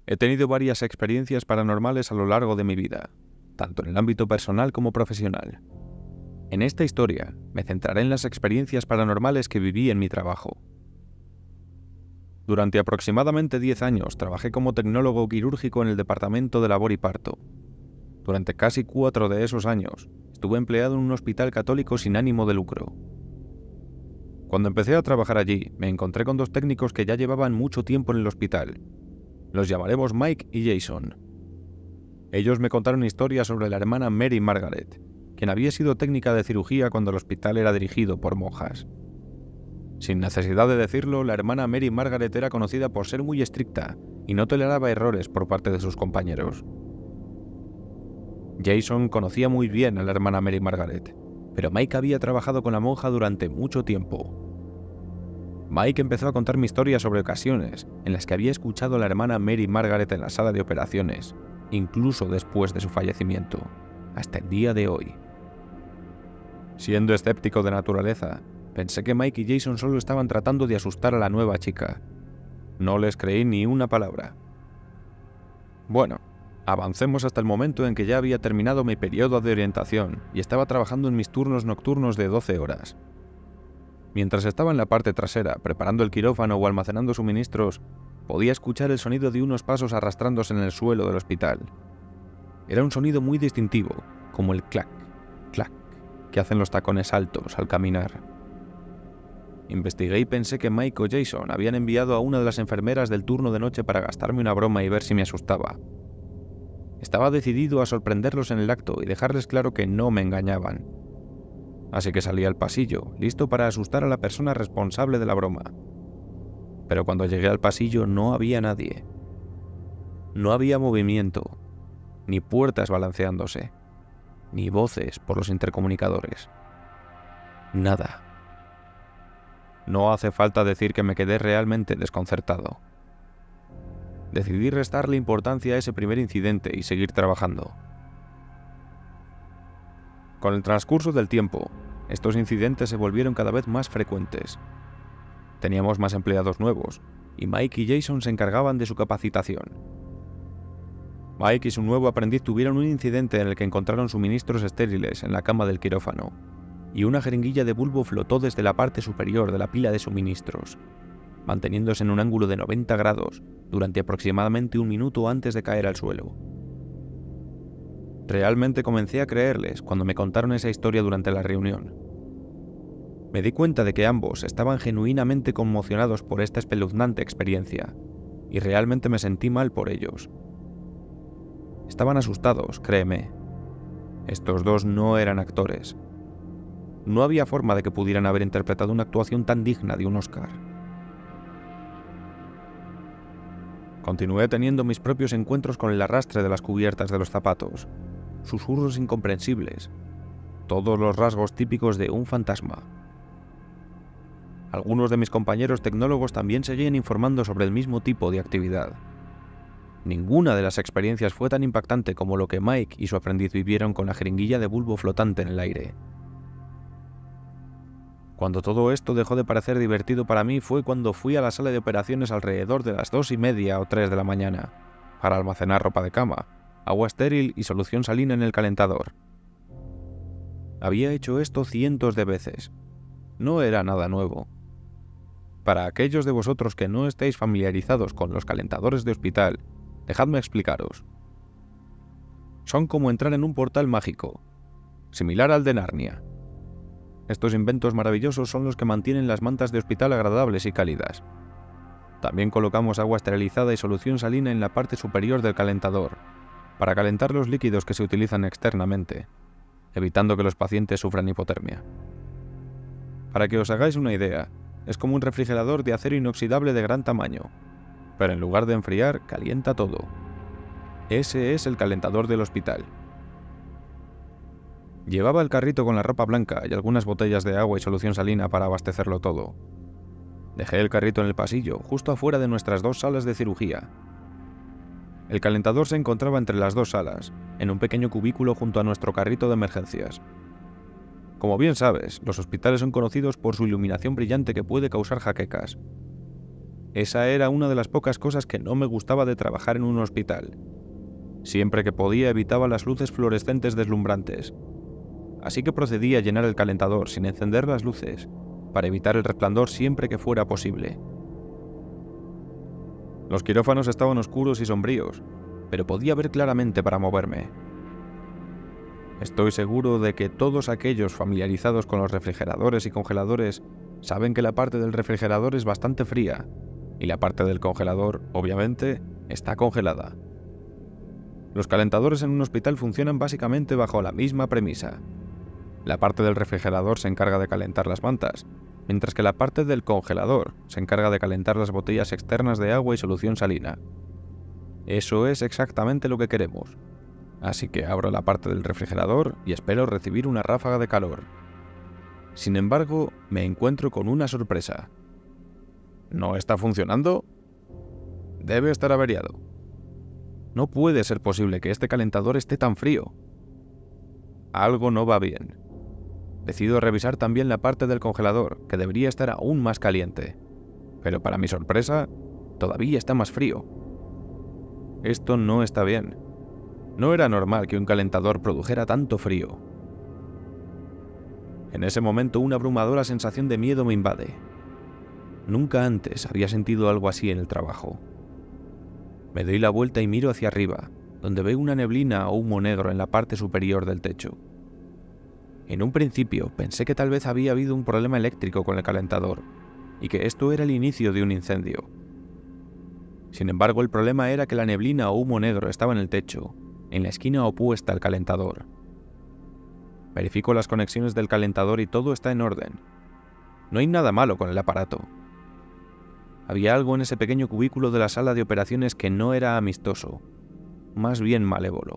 He tenido varias experiencias paranormales a lo largo de mi vida, tanto en el ámbito personal como profesional. En esta historia me centraré en las experiencias paranormales que viví en mi trabajo. Durante aproximadamente 10 años trabajé como tecnólogo quirúrgico en el departamento de labor y parto. Durante casi 4 de esos años estuve empleado en un hospital católico sin ánimo de lucro. Cuando empecé a trabajar allí, me encontré con dos técnicos que ya llevaban mucho tiempo en el hospital. Los llamaremos Mike y Jason. Ellos me contaron historias sobre la hermana Mary Margaret, quien había sido técnica de cirugía cuando el hospital era dirigido por monjas. Sin necesidad de decirlo, la hermana Mary Margaret era conocida por ser muy estricta y no toleraba errores por parte de sus compañeros. Jason conocía muy bien a la hermana Mary Margaret, pero Mike había trabajado con la monja durante mucho tiempo. Mike empezó a contarme historias sobre ocasiones en las que había escuchado a la hermana Mary Margaret en la sala de operaciones, incluso después de su fallecimiento, hasta el día de hoy. Siendo escéptico de naturaleza, pensé que Mike y Jason solo estaban tratando de asustar a la nueva chica. No les creí ni una palabra. Bueno, avancemos hasta el momento en que ya había terminado mi periodo de orientación y estaba trabajando en mis turnos nocturnos de 12 horas. Mientras estaba en la parte trasera, preparando el quirófano o almacenando suministros, podía escuchar el sonido de unos pasos arrastrándose en el suelo del hospital. Era un sonido muy distintivo, como el clac, clac, que hacen los tacones altos al caminar. Investigué y pensé que Mike o Jason habían enviado a una de las enfermeras del turno de noche para gastarme una broma y ver si me asustaba. Estaba decidido a sorprenderlos en el acto y dejarles claro que no me engañaban. Así que salí al pasillo, listo para asustar a la persona responsable de la broma. Pero cuando llegué al pasillo no había nadie. No había movimiento, ni puertas balanceándose, ni voces por los intercomunicadores. Nada. No hace falta decir que me quedé realmente desconcertado. Decidí restarle importancia a ese primer incidente y seguir trabajando. Con el transcurso del tiempo, estos incidentes se volvieron cada vez más frecuentes. Teníamos más empleados nuevos, y Mike y Jason se encargaban de su capacitación. Mike y su nuevo aprendiz tuvieron un incidente en el que encontraron suministros estériles en la cama del quirófano, y una jeringuilla de bulbo flotó desde la parte superior de la pila de suministros, manteniéndose en un ángulo de 90 grados durante aproximadamente 1 minuto antes de caer al suelo. Realmente comencé a creerles cuando me contaron esa historia durante la reunión. Me di cuenta de que ambos estaban genuinamente conmocionados por esta espeluznante experiencia, y realmente me sentí mal por ellos. Estaban asustados, créeme. Estos dos no eran actores. No había forma de que pudieran haber interpretado una actuación tan digna de un Oscar. Continué teniendo mis propios encuentros con el arrastre de las cubiertas de los zapatos, susurros incomprensibles, todos los rasgos típicos de un fantasma. Algunos de mis compañeros tecnólogos también seguían informando sobre el mismo tipo de actividad. Ninguna de las experiencias fue tan impactante como lo que Mike y su aprendiz vivieron con la jeringuilla de bulbo flotante en el aire. Cuando todo esto dejó de parecer divertido para mí fue cuando fui a la sala de operaciones alrededor de las 2:30 o 3 de la mañana, para almacenar ropa de cama, agua estéril y solución salina en el calentador. Había hecho esto cientos de veces. No era nada nuevo. Para aquellos de vosotros que no estéis familiarizados con los calentadores de hospital, dejadme explicaros. Son como entrar en un portal mágico, similar al de Narnia. Estos inventos maravillosos son los que mantienen las mantas de hospital agradables y cálidas. También colocamos agua esterilizada y solución salina en la parte superior del calentador, para calentar los líquidos que se utilizan externamente, evitando que los pacientes sufran hipotermia. Para que os hagáis una idea, es como un refrigerador de acero inoxidable de gran tamaño, pero en lugar de enfriar, calienta todo. Ese es el calentador del hospital. Llevaba el carrito con la ropa blanca y algunas botellas de agua y solución salina para abastecerlo todo. Dejé el carrito en el pasillo, justo afuera de nuestras 2 salas de cirugía. El calentador se encontraba entre las 2 salas, en un pequeño cubículo junto a nuestro carrito de emergencias. Como bien sabes, los hospitales son conocidos por su iluminación brillante que puede causar jaquecas. Esa era una de las pocas cosas que no me gustaba de trabajar en un hospital. Siempre que podía evitaba las luces fluorescentes deslumbrantes. Así que procedí a llenar el calentador sin encender las luces, para evitar el resplandor siempre que fuera posible. Los quirófanos estaban oscuros y sombríos, pero podía ver claramente para moverme. Estoy seguro de que todos aquellos familiarizados con los refrigeradores y congeladores saben que la parte del refrigerador es bastante fría, y la parte del congelador, obviamente, está congelada. Los calentadores en un hospital funcionan básicamente bajo la misma premisa. La parte del refrigerador se encarga de calentar las mantas, mientras que la parte del congelador se encarga de calentar las botellas externas de agua y solución salina. Eso es exactamente lo que queremos. Así que abro la parte del refrigerador y espero recibir una ráfaga de calor. Sin embargo, me encuentro con una sorpresa. ¿No está funcionando? Debe estar averiado. No puede ser posible que este calentador esté tan frío. Algo no va bien. Decido revisar también la parte del congelador, que debería estar aún más caliente. Pero para mi sorpresa, todavía está más frío. Esto no está bien. No era normal que un calentador produjera tanto frío. En ese momento una abrumadora sensación de miedo me invade. Nunca antes había sentido algo así en el trabajo. Me doy la vuelta y miro hacia arriba, donde veo una neblina o humo negro en la parte superior del techo. En un principio pensé que tal vez había habido un problema eléctrico con el calentador, y que esto era el inicio de un incendio. Sin embargo, el problema era que la neblina o humo negro estaba en el techo, en la esquina opuesta al calentador. Verifico las conexiones del calentador y todo está en orden. No hay nada malo con el aparato. Había algo en ese pequeño cubículo de la sala de operaciones que no era amistoso, más bien malévolo.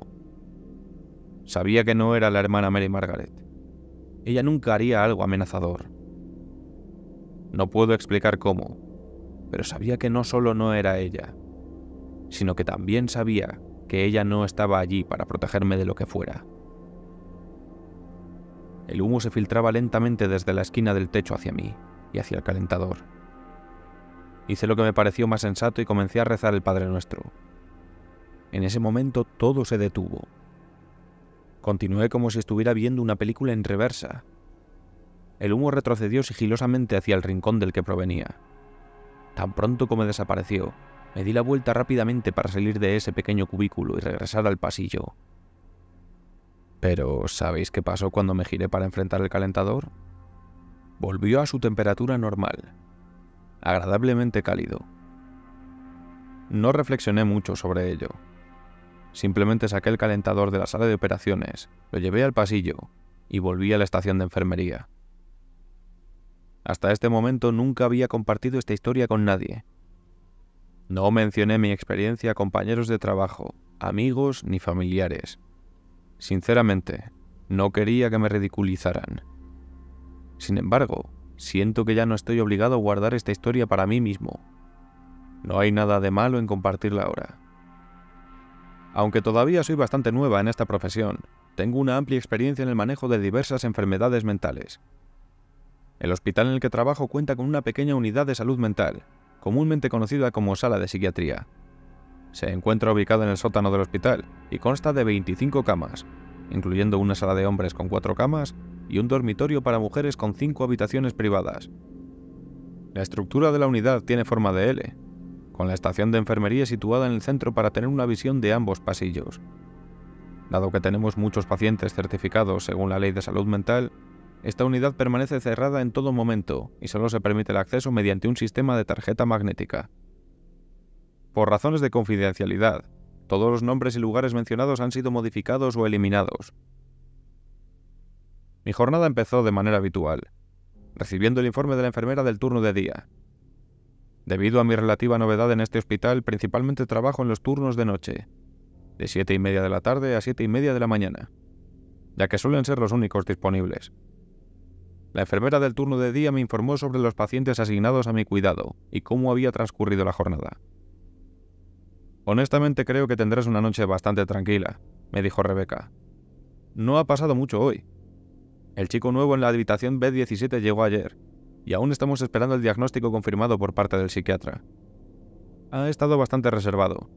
Sabía que no era la hermana Mary Margaret. Ella nunca haría algo amenazador. No puedo explicar cómo, pero sabía que no solo no era ella, sino que también sabía que ella no estaba allí para protegerme de lo que fuera. El humo se filtraba lentamente desde la esquina del techo hacia mí y hacia el calentador. Hice lo que me pareció más sensato y comencé a rezar el Padre Nuestro. En ese momento todo se detuvo. Continué como si estuviera viendo una película en reversa. El humo retrocedió sigilosamente hacia el rincón del que provenía. Tan pronto como desapareció, me di la vuelta rápidamente para salir de ese pequeño cubículo y regresar al pasillo. Pero, ¿sabéis qué pasó cuando me giré para enfrentar el calentador? Volvió a su temperatura normal, agradablemente cálido. No reflexioné mucho sobre ello. Simplemente saqué el calentador de la sala de operaciones, lo llevé al pasillo y volví a la estación de enfermería. Hasta este momento nunca había compartido esta historia con nadie. No mencioné mi experiencia a compañeros de trabajo, amigos ni familiares. Sinceramente, no quería que me ridiculizaran. Sin embargo, siento que ya no estoy obligado a guardar esta historia para mí mismo. No hay nada de malo en compartirla ahora. Aunque todavía soy bastante nueva en esta profesión, tengo una amplia experiencia en el manejo de diversas enfermedades mentales. El hospital en el que trabajo cuenta con una pequeña unidad de salud mental, comúnmente conocida como sala de psiquiatría. Se encuentra ubicada en el sótano del hospital y consta de 25 camas, incluyendo una sala de hombres con 4 camas y un dormitorio para mujeres con 5 habitaciones privadas. La estructura de la unidad tiene forma de L, con la estación de enfermería situada en el centro para tener una visión de ambos pasillos. Dado que tenemos muchos pacientes certificados según la Ley de Salud Mental, esta unidad permanece cerrada en todo momento y solo se permite el acceso mediante un sistema de tarjeta magnética. Por razones de confidencialidad, todos los nombres y lugares mencionados han sido modificados o eliminados. Mi jornada empezó de manera habitual, recibiendo el informe de la enfermera del turno de día. Debido a mi relativa novedad en este hospital, principalmente trabajo en los turnos de noche, de 7:30 de la tarde a 7:30 de la mañana, ya que suelen ser los únicos disponibles. La enfermera del turno de día me informó sobre los pacientes asignados a mi cuidado y cómo había transcurrido la jornada. Honestamente creo que tendrás una noche bastante tranquila, me dijo Rebeca. No ha pasado mucho hoy. El chico nuevo en la habitación B17 llegó ayer, y aún estamos esperando el diagnóstico confirmado por parte del psiquiatra. Ha estado bastante reservado.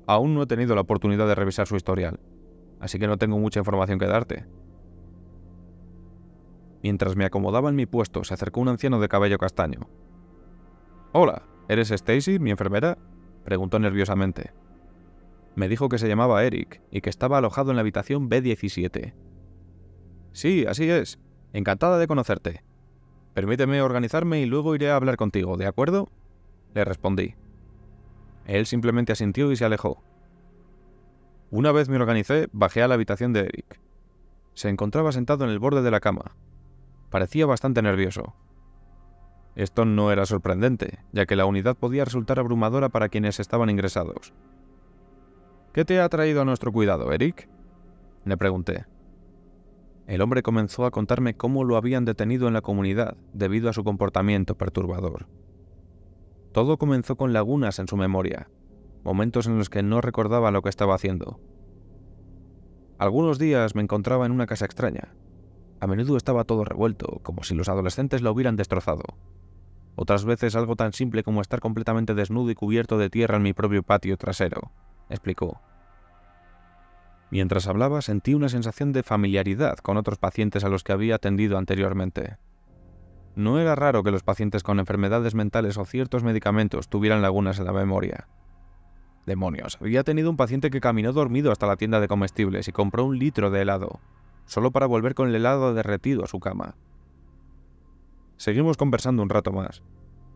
Aún no he tenido la oportunidad de revisar su historial, así que no tengo mucha información que darte. Mientras me acomodaba en mi puesto, se acercó un anciano de cabello castaño. «Hola, ¿eres Stacy, mi enfermera?», preguntó nerviosamente. Me dijo que se llamaba Eric y que estaba alojado en la habitación B17. «Sí, así es. Encantada de conocerte. Permíteme organizarme y luego iré a hablar contigo, ¿de acuerdo?», le respondí. Él simplemente asintió y se alejó. Una vez me organicé, bajé a la habitación de Eric. Se encontraba sentado en el borde de la cama. Parecía bastante nervioso. Esto no era sorprendente, ya que la unidad podía resultar abrumadora para quienes estaban ingresados. «¿Qué te ha traído a nuestro cuidado, Eric?», le pregunté. El hombre comenzó a contarme cómo lo habían detenido en la comunidad debido a su comportamiento perturbador. Todo comenzó con lagunas en su memoria, momentos en los que no recordaba lo que estaba haciendo. Algunos días me encontraba en una casa extraña. A menudo estaba todo revuelto, como si los adolescentes lo hubieran destrozado. Otras veces algo tan simple como estar completamente desnudo y cubierto de tierra en mi propio patio trasero, explicó. Mientras hablaba sentí una sensación de familiaridad con otros pacientes a los que había atendido anteriormente. No era raro que los pacientes con enfermedades mentales o ciertos medicamentos tuvieran lagunas en la memoria. Demonios, había tenido un paciente que caminó dormido hasta la tienda de comestibles y compró 1 litro de helado, solo para volver con el helado derretido a su cama. Seguimos conversando un rato más,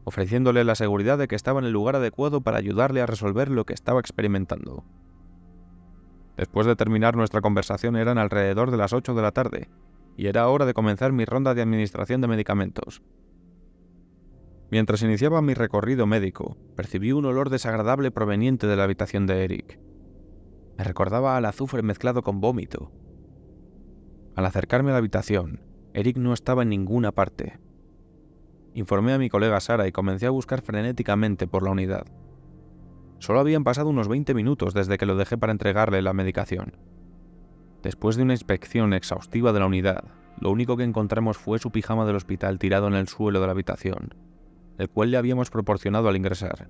ofreciéndole la seguridad de que estaba en el lugar adecuado para ayudarle a resolver lo que estaba experimentando. Después de terminar nuestra conversación eran alrededor de las 8 de la tarde, y era hora de comenzar mi ronda de administración de medicamentos. Mientras iniciaba mi recorrido médico, percibí un olor desagradable proveniente de la habitación de Eric. Me recordaba al azufre mezclado con vómito. Al acercarme a la habitación, Eric no estaba en ninguna parte. Informé a mi colega Sara y comencé a buscar frenéticamente por la unidad. Solo habían pasado unos 20 minutos desde que lo dejé para entregarle la medicación. Después de una inspección exhaustiva de la unidad, lo único que encontramos fue su pijama del hospital tirado en el suelo de la habitación, el cual le habíamos proporcionado al ingresar.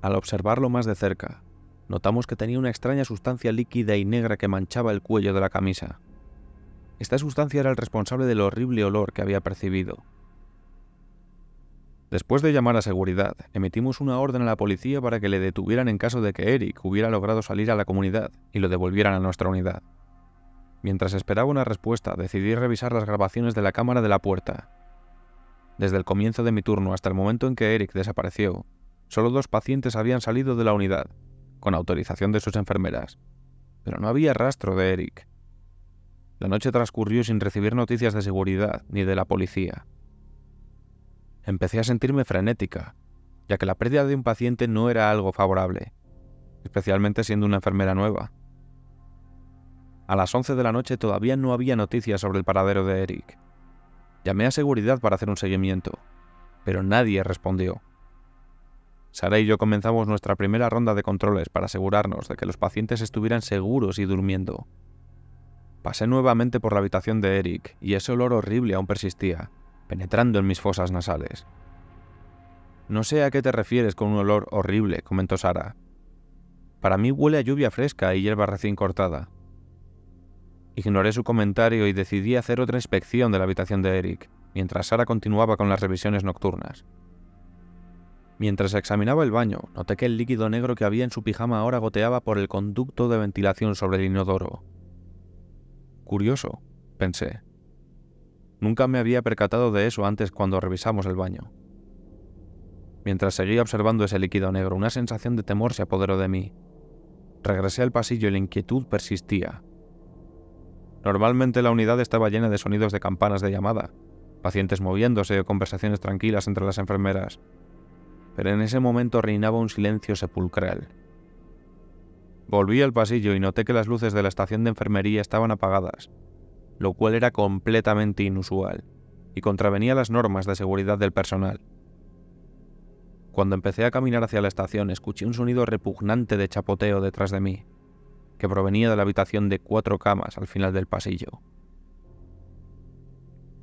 Al observarlo más de cerca, notamos que tenía una extraña sustancia líquida y negra que manchaba el cuello de la camisa. Esta sustancia era el responsable del horrible olor que había percibido. Después de llamar a seguridad, emitimos una orden a la policía para que le detuvieran en caso de que Eric hubiera logrado salir a la comunidad y lo devolvieran a nuestra unidad. Mientras esperaba una respuesta, decidí revisar las grabaciones de la cámara de la puerta. Desde el comienzo de mi turno hasta el momento en que Eric desapareció, solo 2 pacientes habían salido de la unidad, con autorización de sus enfermeras, pero no había rastro de Eric. La noche transcurrió sin recibir noticias de seguridad ni de la policía. Empecé a sentirme frenética, ya que la pérdida de un paciente no era algo favorable, especialmente siendo una enfermera nueva. A las 11 de la noche todavía no había noticias sobre el paradero de Eric. Llamé a seguridad para hacer un seguimiento, pero nadie respondió. Sara y yo comenzamos nuestra primera ronda de controles para asegurarnos de que los pacientes estuvieran seguros y durmiendo. Pasé nuevamente por la habitación de Eric y ese olor horrible aún persistía, penetrando en mis fosas nasales. «No sé a qué te refieres con un olor horrible», comentó Sara. «Para mí huele a lluvia fresca y hierba recién cortada». Ignoré su comentario y decidí hacer otra inspección de la habitación de Eric, mientras Sara continuaba con las revisiones nocturnas. Mientras examinaba el baño, noté que el líquido negro que había en su pijama ahora goteaba por el conducto de ventilación sobre el inodoro. Curioso, pensé. Nunca me había percatado de eso antes cuando revisamos el baño. Mientras seguía observando ese líquido negro, una sensación de temor se apoderó de mí. Regresé al pasillo y la inquietud persistía. Normalmente la unidad estaba llena de sonidos de campanas de llamada, pacientes moviéndose o conversaciones tranquilas entre las enfermeras, pero en ese momento reinaba un silencio sepulcral. Volví al pasillo y noté que las luces de la estación de enfermería estaban apagadas, lo cual era completamente inusual y contravenía las normas de seguridad del personal. Cuando empecé a caminar hacia la estación, escuché un sonido repugnante de chapoteo detrás de mí, que provenía de la habitación de 4 camas al final del pasillo.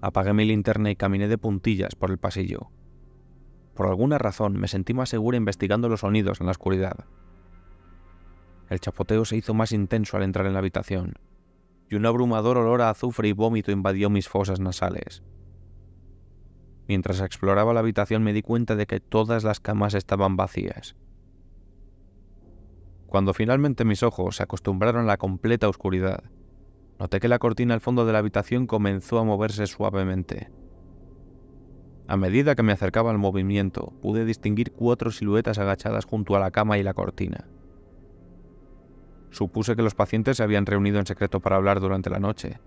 Apagué mi linterna y caminé de puntillas por el pasillo. Por alguna razón me sentí más segura investigando los sonidos en la oscuridad. El chapoteo se hizo más intenso al entrar en la habitación, y un abrumador olor a azufre y vómito invadió mis fosas nasales. Mientras exploraba la habitación me di cuenta de que todas las camas estaban vacías. Cuando finalmente mis ojos se acostumbraron a la completa oscuridad, noté que la cortina al fondo de la habitación comenzó a moverse suavemente. A medida que me acercaba al movimiento, pude distinguir 4 siluetas agachadas junto a la cama y la cortina. Supuse que los pacientes se habían reunido en secreto para hablar durante la noche.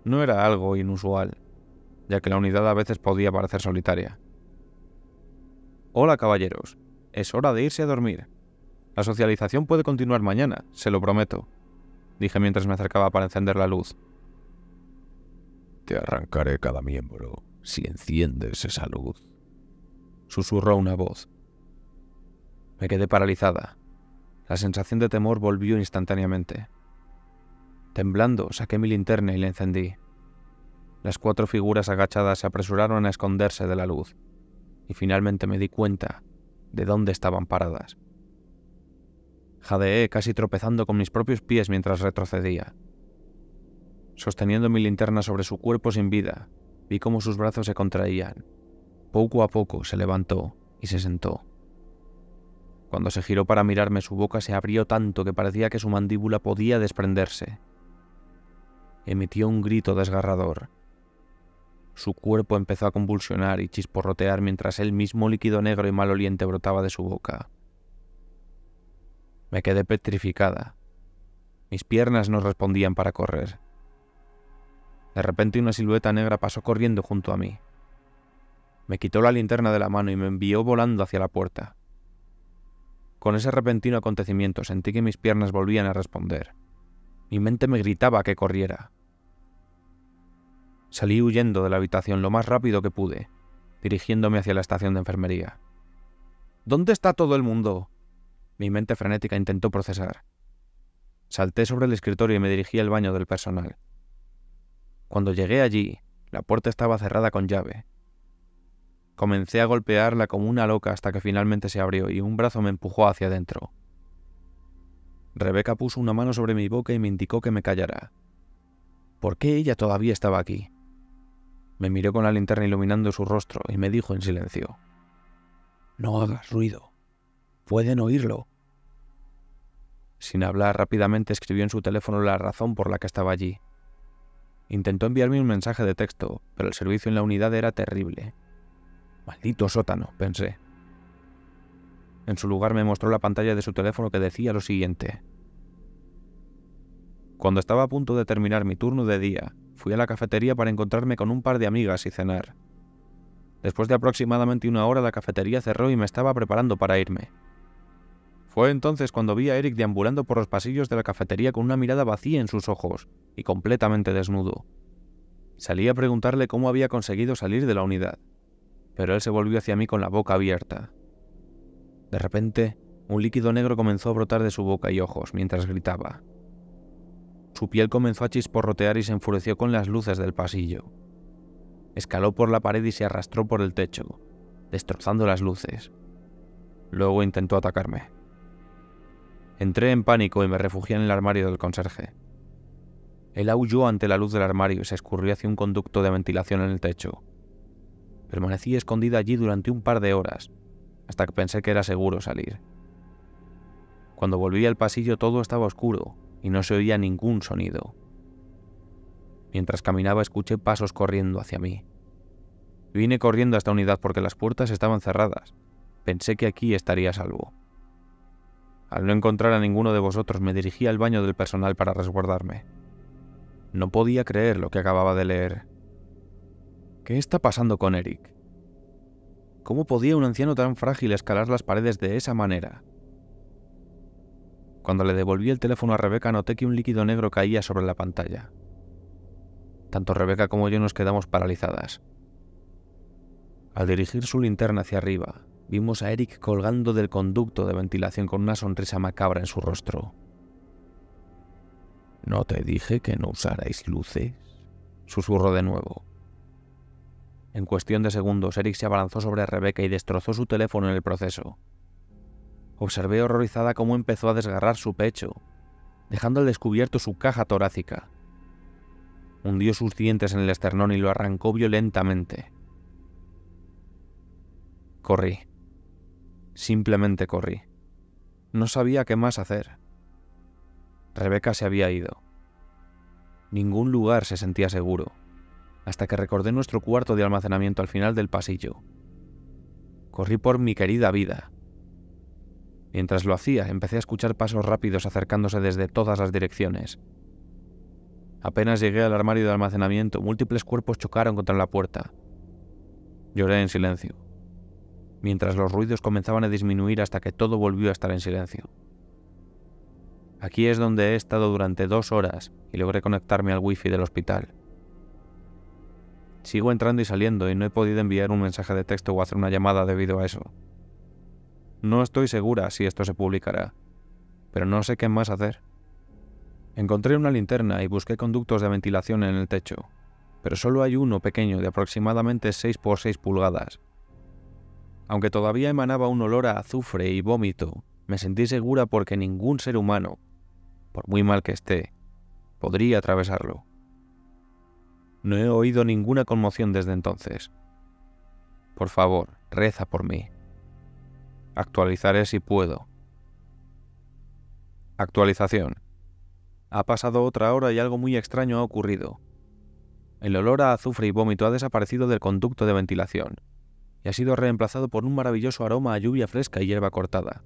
No era algo inusual, ya que la unidad a veces podía parecer solitaria. «Hola, caballeros. Es hora de irse a dormir. La socialización puede continuar mañana, se lo prometo», dije mientras me acercaba para encender la luz. «Te arrancaré cada miembro si enciendes esa luz», susurró una voz. Me quedé paralizada. La sensación de temor volvió instantáneamente. Temblando, saqué mi linterna y la encendí. Las 4 figuras agachadas se apresuraron a esconderse de la luz, y finalmente me di cuenta de dónde estaban paradas. Jadeé, casi tropezando con mis propios pies mientras retrocedía. Sosteniendo mi linterna sobre su cuerpo sin vida, vi cómo sus brazos se contraían. Poco a poco se levantó y se sentó. Cuando se giró para mirarme, su boca se abrió tanto que parecía que su mandíbula podía desprenderse. Emitió un grito desgarrador. Su cuerpo empezó a convulsionar y chisporrotear mientras el mismo líquido negro y maloliente brotaba de su boca. Me quedé petrificada. Mis piernas no respondían para correr. De repente una silueta negra pasó corriendo junto a mí. Me quitó la linterna de la mano y me envió volando hacia la puerta. Con ese repentino acontecimiento sentí que mis piernas volvían a responder. Mi mente me gritaba que corriera. Salí huyendo de la habitación lo más rápido que pude, dirigiéndome hacia la estación de enfermería. «¿Dónde está todo el mundo?», mi mente frenética intentó procesar. Salté sobre el escritorio y me dirigí al baño del personal. Cuando llegué allí, la puerta estaba cerrada con llave. Comencé a golpearla como una loca hasta que finalmente se abrió y un brazo me empujó hacia adentro. Rebeca puso una mano sobre mi boca y me indicó que me callara. ¿Por qué ella todavía estaba aquí? Me miró con la linterna iluminando su rostro y me dijo en silencio: «No hagas ruido. Pueden oírlo». Sin hablar, rápidamente escribió en su teléfono la razón por la que estaba allí. Intentó enviarme un mensaje de texto, pero el servicio en la unidad era terrible. «Maldito sótano», pensé. En su lugar me mostró la pantalla de su teléfono que decía lo siguiente: «Cuando estaba a punto de terminar mi turno de día, fui a la cafetería para encontrarme con un par de amigas y cenar. Después de aproximadamente 1 hora la cafetería cerró y me estaba preparando para irme. Fue entonces cuando vi a Eric deambulando por los pasillos de la cafetería con una mirada vacía en sus ojos y completamente desnudo. Salí a preguntarle cómo había conseguido salir de la unidad, pero él se volvió hacia mí con la boca abierta. De repente, un líquido negro comenzó a brotar de su boca y ojos mientras gritaba. Su piel comenzó a chisporrotear y se enfureció con las luces del pasillo. Escaló por la pared y se arrastró por el techo, destrozando las luces. Luego intentó atacarme. Entré en pánico y me refugié en el armario del conserje. Él aulló ante la luz del armario y se escurrió hacia un conducto de ventilación en el techo. Permanecí escondida allí durante un par de horas, hasta que pensé que era seguro salir. Cuando volví al pasillo todo estaba oscuro y no se oía ningún sonido. Mientras caminaba escuché pasos corriendo hacia mí. Vine corriendo a esta unidad porque las puertas estaban cerradas. Pensé que aquí estaría a salvo. Al no encontrar a ninguno de vosotros me dirigí al baño del personal para resguardarme. No podía creer lo que acababa de leer. ¿Qué está pasando con Eric? ¿Cómo podía un anciano tan frágil escalar las paredes de esa manera? Cuando le devolví el teléfono a Rebeca noté que un líquido negro caía sobre la pantalla. Tanto Rebeca como yo nos quedamos paralizadas. Al dirigir su linterna hacia arriba, vimos a Eric colgando del conducto de ventilación con una sonrisa macabra en su rostro. «¿No te dije que no usarais luces?», susurró de nuevo. En cuestión de segundos, Eric se abalanzó sobre Rebecca y destrozó su teléfono en el proceso. Observé horrorizada cómo empezó a desgarrar su pecho, dejando al descubierto su caja torácica. Hundió sus dientes en el esternón y lo arrancó violentamente. Corrí. Simplemente corrí. No sabía qué más hacer. Rebecca se había ido. Ningún lugar se sentía seguro, hasta que recordé nuestro cuarto de almacenamiento al final del pasillo. Corrí por mi querida vida. Mientras lo hacía, empecé a escuchar pasos rápidos acercándose desde todas las direcciones. Apenas llegué al armario de almacenamiento, múltiples cuerpos chocaron contra la puerta. Lloré en silencio, mientras los ruidos comenzaban a disminuir hasta que todo volvió a estar en silencio. Aquí es donde he estado durante 2 horas y logré conectarme al wifi del hospital. Sigo entrando y saliendo y no he podido enviar un mensaje de texto o hacer una llamada debido a eso. No estoy segura si esto se publicará, pero no sé qué más hacer. Encontré una linterna y busqué conductos de ventilación en el techo, pero solo hay uno pequeño de aproximadamente 6 por 6 pulgadas. Aunque todavía emanaba un olor a azufre y vómito, me sentí segura porque ningún ser humano, por muy mal que esté, podría atravesarlo. No he oído ninguna conmoción desde entonces. Por favor, reza por mí. Actualizaré si puedo. Actualización. Ha pasado otra hora y algo muy extraño ha ocurrido. El olor a azufre y vómito ha desaparecido del conducto de ventilación y ha sido reemplazado por un maravilloso aroma a lluvia fresca y hierba cortada.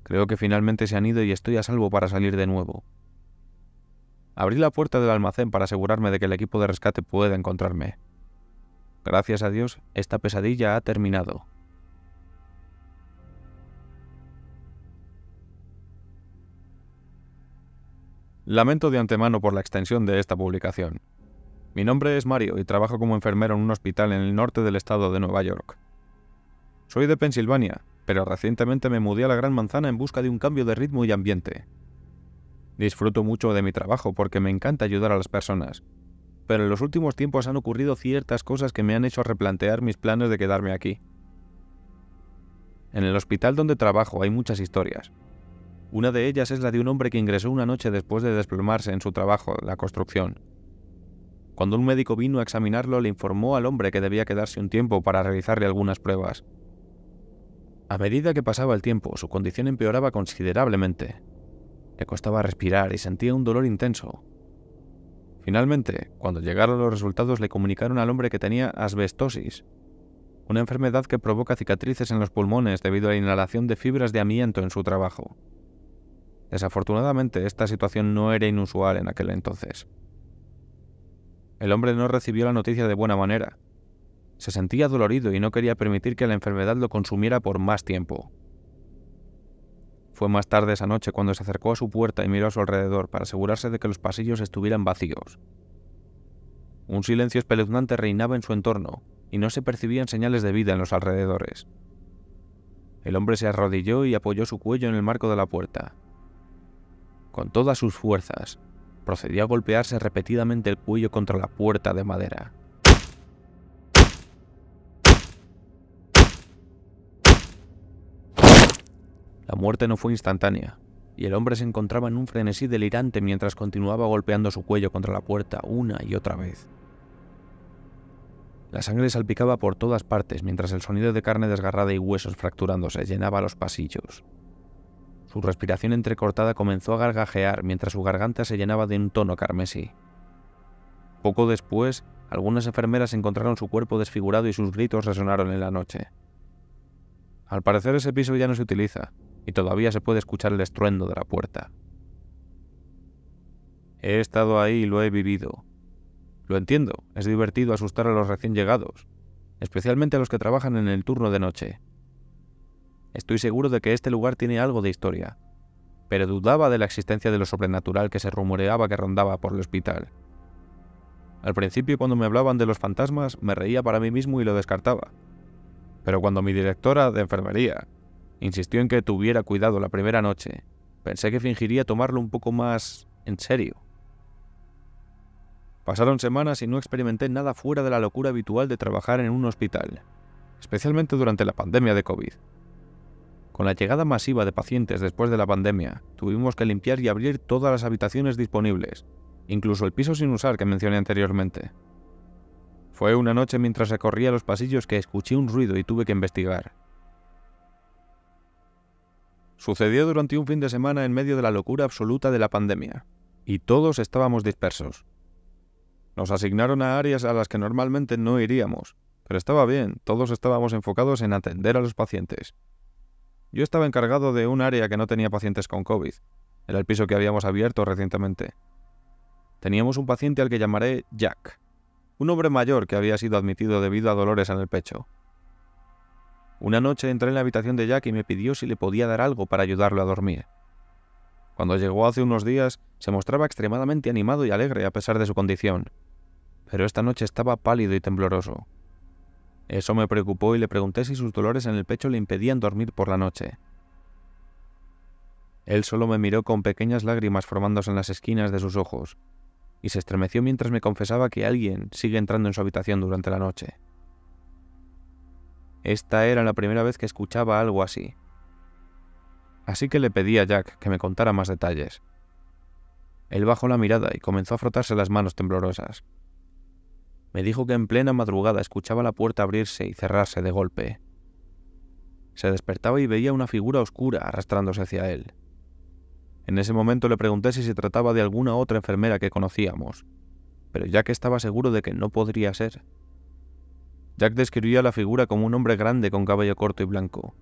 Creo que finalmente se han ido y estoy a salvo para salir de nuevo. Abrí la puerta del almacén para asegurarme de que el equipo de rescate pueda encontrarme. Gracias a Dios, esta pesadilla ha terminado. Lamento de antemano por la extensión de esta publicación. Mi nombre es Mario y trabajo como enfermero en un hospital en el norte del estado de Nueva York. Soy de Pensilvania, pero recientemente me mudé a la Gran Manzana en busca de un cambio de ritmo y ambiente. Disfruto mucho de mi trabajo porque me encanta ayudar a las personas, pero en los últimos tiempos han ocurrido ciertas cosas que me han hecho replantear mis planes de quedarme aquí. En el hospital donde trabajo hay muchas historias. Una de ellas es la de un hombre que ingresó una noche después de desplomarse en su trabajo, la construcción. Cuando un médico vino a examinarlo, le informó al hombre que debía quedarse un tiempo para realizarle algunas pruebas. A medida que pasaba el tiempo, su condición empeoraba considerablemente. Le costaba respirar y sentía un dolor intenso. Finalmente, cuando llegaron los resultados, le comunicaron al hombre que tenía asbestosis, una enfermedad que provoca cicatrices en los pulmones debido a la inhalación de fibras de amianto en su trabajo. Desafortunadamente, esta situación no era inusual en aquel entonces. El hombre no recibió la noticia de buena manera. Se sentía dolorido y no quería permitir que la enfermedad lo consumiera por más tiempo. Fue más tarde esa noche cuando se acercó a su puerta y miró a su alrededor para asegurarse de que los pasillos estuvieran vacíos. Un silencio espeluznante reinaba en su entorno y no se percibían señales de vida en los alrededores. El hombre se arrodilló y apoyó su cuello en el marco de la puerta. Con todas sus fuerzas, procedió a golpearse repetidamente el cuello contra la puerta de madera. La muerte no fue instantánea, y el hombre se encontraba en un frenesí delirante mientras continuaba golpeando su cuello contra la puerta una y otra vez. La sangre salpicaba por todas partes mientras el sonido de carne desgarrada y huesos fracturándose llenaba los pasillos. Su respiración entrecortada comenzó a gargajear mientras su garganta se llenaba de un tono carmesí. Poco después, algunas enfermeras encontraron su cuerpo desfigurado y sus gritos resonaron en la noche. Al parecer ese piso ya no se utiliza, y todavía se puede escuchar el estruendo de la puerta. He estado ahí y lo he vivido. Lo entiendo, es divertido asustar a los recién llegados, especialmente a los que trabajan en el turno de noche. Estoy seguro de que este lugar tiene algo de historia, pero dudaba de la existencia de lo sobrenatural que se rumoreaba que rondaba por el hospital. Al principio, cuando me hablaban de los fantasmas, me reía para mí mismo y lo descartaba. Pero cuando mi directora de enfermería insistió en que tuviera cuidado la primera noche, pensé que fingiría tomarlo un poco más en serio. Pasaron semanas y no experimenté nada fuera de la locura habitual de trabajar en un hospital, especialmente durante la pandemia de COVID. Con la llegada masiva de pacientes después de la pandemia, tuvimos que limpiar y abrir todas las habitaciones disponibles, incluso el piso sin usar que mencioné anteriormente. Fue una noche mientras recorría los pasillos que escuché un ruido y tuve que investigar. Sucedió durante un fin de semana en medio de la locura absoluta de la pandemia, y todos estábamos dispersos. Nos asignaron a áreas a las que normalmente no iríamos, pero estaba bien, todos estábamos enfocados en atender a los pacientes. Yo estaba encargado de un área que no tenía pacientes con COVID. Era el piso que habíamos abierto recientemente. Teníamos un paciente al que llamaré Jack, un hombre mayor que había sido admitido debido a dolores en el pecho. Una noche entré en la habitación de Jack y me pidió si le podía dar algo para ayudarlo a dormir. Cuando llegó hace unos días, se mostraba extremadamente animado y alegre a pesar de su condición, pero esta noche estaba pálido y tembloroso. Eso me preocupó y le pregunté si sus dolores en el pecho le impedían dormir por la noche. Él solo me miró con pequeñas lágrimas formándose en las esquinas de sus ojos, y se estremeció mientras me confesaba que alguien sigue entrando en su habitación durante la noche. Esta era la primera vez que escuchaba algo así. Así que le pedí a Jack que me contara más detalles. Él bajó la mirada y comenzó a frotarse las manos temblorosas. Me dijo que en plena madrugada escuchaba la puerta abrirse y cerrarse de golpe. Se despertaba y veía una figura oscura arrastrándose hacia él. En ese momento le pregunté si se trataba de alguna otra enfermera que conocíamos, pero Jack estaba seguro de que no podría ser. Jack describía a la figura como un hombre grande con cabello corto y blanco.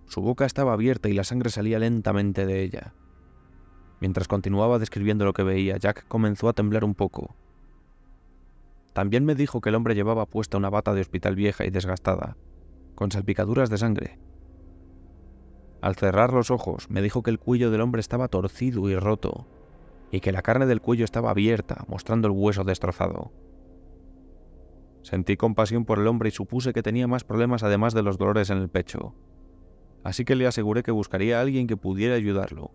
Su boca estaba abierta y la sangre salía lentamente de ella. Mientras continuaba describiendo lo que veía, Jack comenzó a temblar un poco. También me dijo que el hombre llevaba puesta una bata de hospital vieja y desgastada, con salpicaduras de sangre. Al cerrar los ojos, me dijo que el cuello del hombre estaba torcido y roto, y que la carne del cuello estaba abierta, mostrando el hueso destrozado. Sentí compasión por el hombre y supuse que tenía más problemas además de los dolores en el pecho, así que le aseguré que buscaría a alguien que pudiera ayudarlo.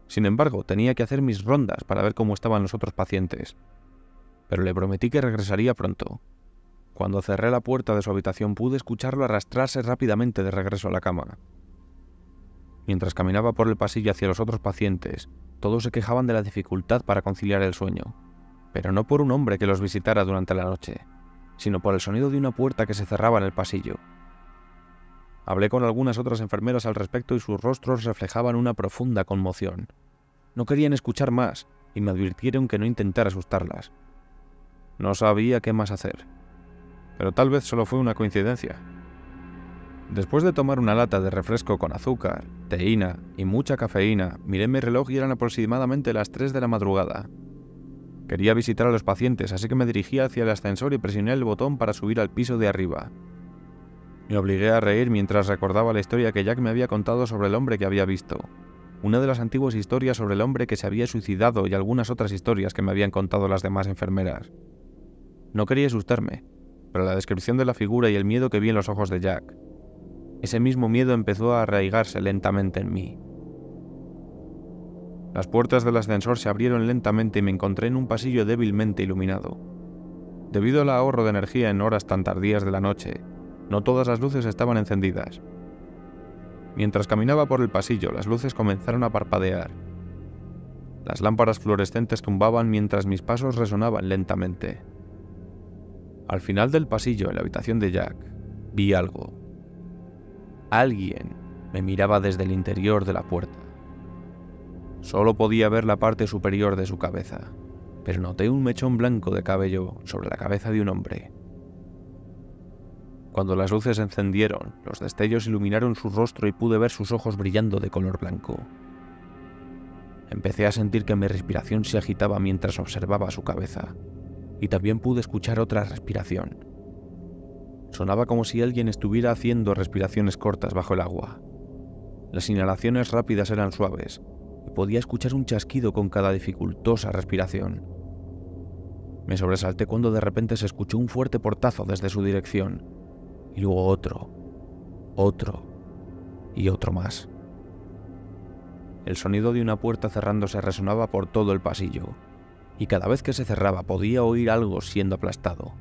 Sin embargo, tenía que hacer mis rondas para ver cómo estaban los otros pacientes, pero le prometí que regresaría pronto. Cuando cerré la puerta de su habitación pude escucharlo arrastrarse rápidamente de regreso a la cama. Mientras caminaba por el pasillo hacia los otros pacientes, todos se quejaban de la dificultad para conciliar el sueño, pero no por un hombre que los visitara durante la noche, sino por el sonido de una puerta que se cerraba en el pasillo. Hablé con algunas otras enfermeras al respecto y sus rostros reflejaban una profunda conmoción. No querían escuchar más y me advirtieron que no intentara asustarlas. No sabía qué más hacer, pero tal vez solo fue una coincidencia. Después de tomar una lata de refresco con azúcar, teína y mucha cafeína, miré mi reloj y eran aproximadamente las 3 de la madrugada. Quería visitar a los pacientes, así que me dirigí hacia el ascensor y presioné el botón para subir al piso de arriba. Me obligué a reír mientras recordaba la historia que Jack me había contado sobre el hombre que había visto. Una de las antiguas historias sobre el hombre que se había suicidado y algunas otras historias que me habían contado las demás enfermeras. No quería asustarme, pero la descripción de la figura y el miedo que vi en los ojos de Jack. Ese mismo miedo empezó a arraigarse lentamente en mí. Las puertas del ascensor se abrieron lentamente y me encontré en un pasillo débilmente iluminado. Debido al ahorro de energía en horas tan tardías de la noche, no todas las luces estaban encendidas. Mientras caminaba por el pasillo, las luces comenzaron a parpadear. Las lámparas fluorescentes tumbaban mientras mis pasos resonaban lentamente. Al final del pasillo, en la habitación de Jack, vi algo. Alguien me miraba desde el interior de la puerta. Solo podía ver la parte superior de su cabeza, pero noté un mechón blanco de cabello sobre la cabeza de un hombre. Cuando las luces se encendieron, los destellos iluminaron su rostro y pude ver sus ojos brillando de color blanco. Empecé a sentir que mi respiración se agitaba mientras observaba su cabeza, y también pude escuchar otra respiración. Sonaba como si alguien estuviera haciendo respiraciones cortas bajo el agua. Las inhalaciones rápidas eran suaves, y podía escuchar un chasquido con cada dificultosa respiración. Me sobresalté cuando de repente se escuchó un fuerte portazo desde su dirección, y luego otro y otro más. El sonido de una puerta cerrándose resonaba por todo el pasillo, y cada vez que se cerraba podía oír algo siendo aplastado,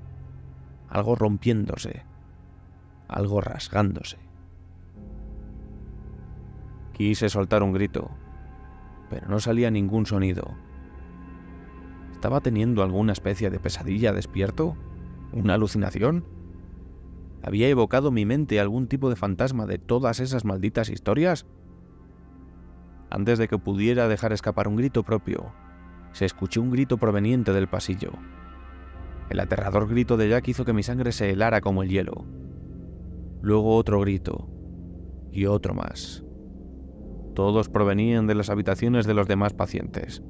algo rompiéndose, algo rasgándose. Quise soltar un grito, pero no salía ningún sonido. ¿Estaba teniendo alguna especie de pesadilla despierto? ¿Una alucinación? ¿Había evocado en mi mente algún tipo de fantasma de todas esas malditas historias? Antes de que pudiera dejar escapar un grito propio, se escuchó un grito proveniente del pasillo. El aterrador grito de Jack hizo que mi sangre se helara como el hielo. Luego otro grito, y otro más. Todos provenían de las habitaciones de los demás pacientes.